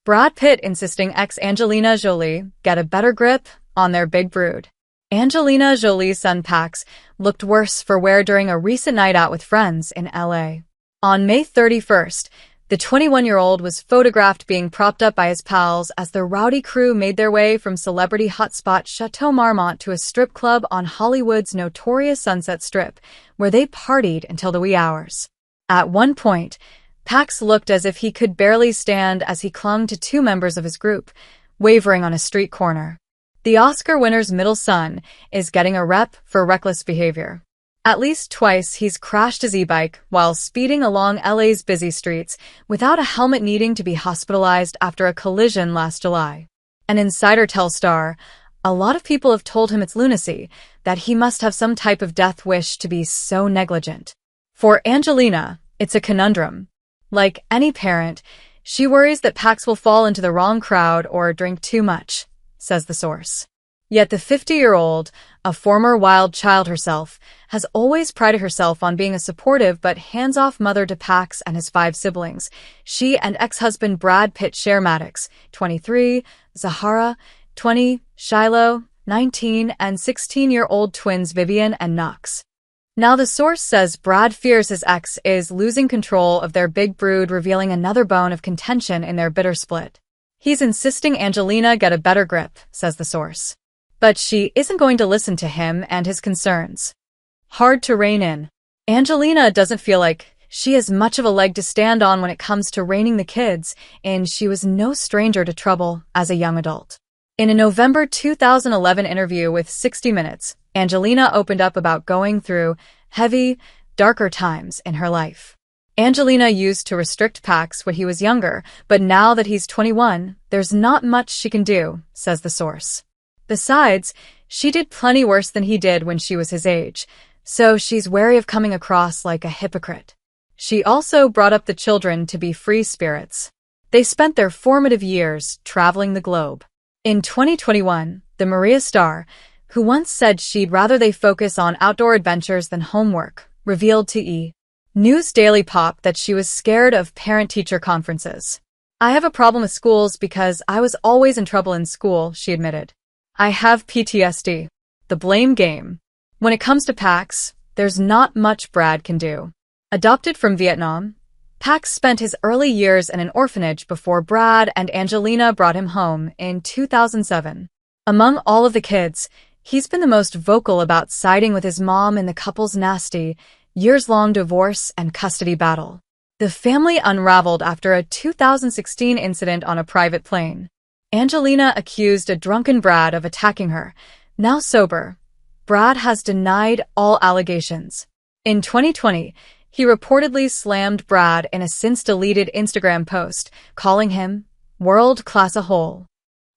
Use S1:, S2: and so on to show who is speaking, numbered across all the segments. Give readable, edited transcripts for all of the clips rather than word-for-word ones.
S1: Brad Pitt insisting ex-Angelina Jolie get a better grip on their big brood. Angelina Jolie's son Pax looked worse for wear during a recent night out with friends in LA. On May 31st, the 21-year-old was photographed being propped up by his pals as the rowdy crew made their way from celebrity hotspot Chateau Marmont to a strip club on Hollywood's notorious Sunset Strip, where they partied until the wee hours. At one point, Pax looked as if he could barely stand as he clung to two members of his group, wavering on a street corner. The Oscar winner's middle son is getting a rep for reckless behavior. At least twice he's crashed his e-bike while speeding along LA's busy streets without a helmet, needing to be hospitalized after a collision last July. An insider tells Star, "A lot of people have told him it's lunacy, that he must have some type of death wish to be so negligent." For Angelina, it's a conundrum. Like any parent, she worries that Pax will fall into the wrong crowd or drink too much, says the source. Yet the 50-year-old, a former wild child herself, has always prided herself on being a supportive but hands-off mother to Pax and his 5 siblings. She and ex-husband Brad Pitt share Maddox, 23, Zahara, 20, Shiloh, 19, and 16-year-old twins Vivienne and Knox. Now the source says Brad fears his ex is losing control of their big brood, revealing another bone of contention in their bitter split. He's insisting Angelina get a better grip, says the source. But she isn't going to listen to him and his concerns. Hard to rein in. Angelina doesn't feel like she has much of a leg to stand on when it comes to reining the kids, and she was no stranger to trouble as a young adult. In a November 2011 interview with 60 Minutes, Angelina opened up about going through heavy, darker times in her life. Angelina used to restrict Pax when he was younger, but now that he's 21, there's not much she can do, says the source. Besides, she did plenty worse than he did when she was his age, so she's wary of coming across like a hypocrite. She also brought up the children to be free spirits. They spent their formative years traveling the globe. In 2021, the Maria star, who once said she'd rather they focus on outdoor adventures than homework, revealed to E! News Daily Pop that she was scared of parent-teacher conferences. "I have a problem with schools because I was always in trouble in school," she admitted. "I have PTSD. The blame game. When it comes to Pax, there's not much Brad can do." Adopted from Vietnam, Pax spent his early years in an orphanage before Brad and Angelina brought him home in 2007. Among all of the kids, he's been the most vocal about siding with his mom in the couple's nasty, years-long divorce and custody battle. The family unraveled after a 2016 incident on a private plane. Angelina accused a drunken Brad of attacking her. Now sober, Brad has denied all allegations. In 2020, he reportedly slammed Brad in a since-deleted Instagram post, calling him world-class a whole.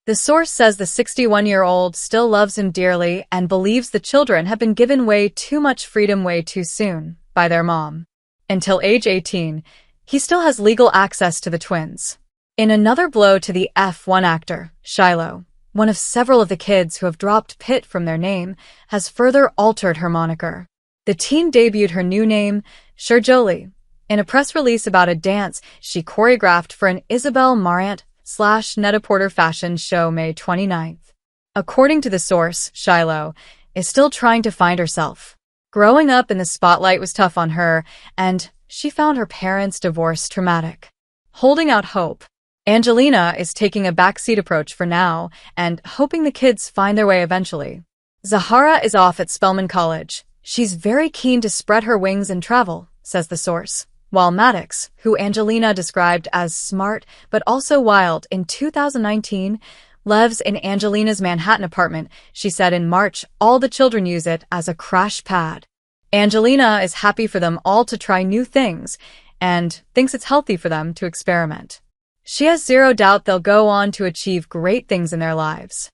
S1: The source says the 61-year-old still loves him dearly and believes the children have been given way too much freedom way too soon by their mom. Until age 18, he still has legal access to the twins. In another blow to the F1 actor, Shiloh, one of several of the kids who have dropped Pitt from their name, has further altered her moniker. The teen debuted her new name, Jolie, in a press release about a dance she choreographed for an Isabel Marant/Net-a-Porter fashion show May 29th. According to the source, Shiloh is still trying to find herself. Growing up in the spotlight was tough on her, and she found her parents' divorce traumatic. Holding out hope, Angelina is taking a backseat approach for now and hoping the kids find their way eventually. Zahara is off at Spelman College. She's very keen to spread her wings and travel, says the source. While Maddox, who Angelina described as smart but also wild in 2019, lives in Angelina's Manhattan apartment, she said in March all the children use it as a crash pad. Angelina is happy for them all to try new things and thinks it's healthy for them to experiment. She has zero doubt they'll go on to achieve great things in their lives.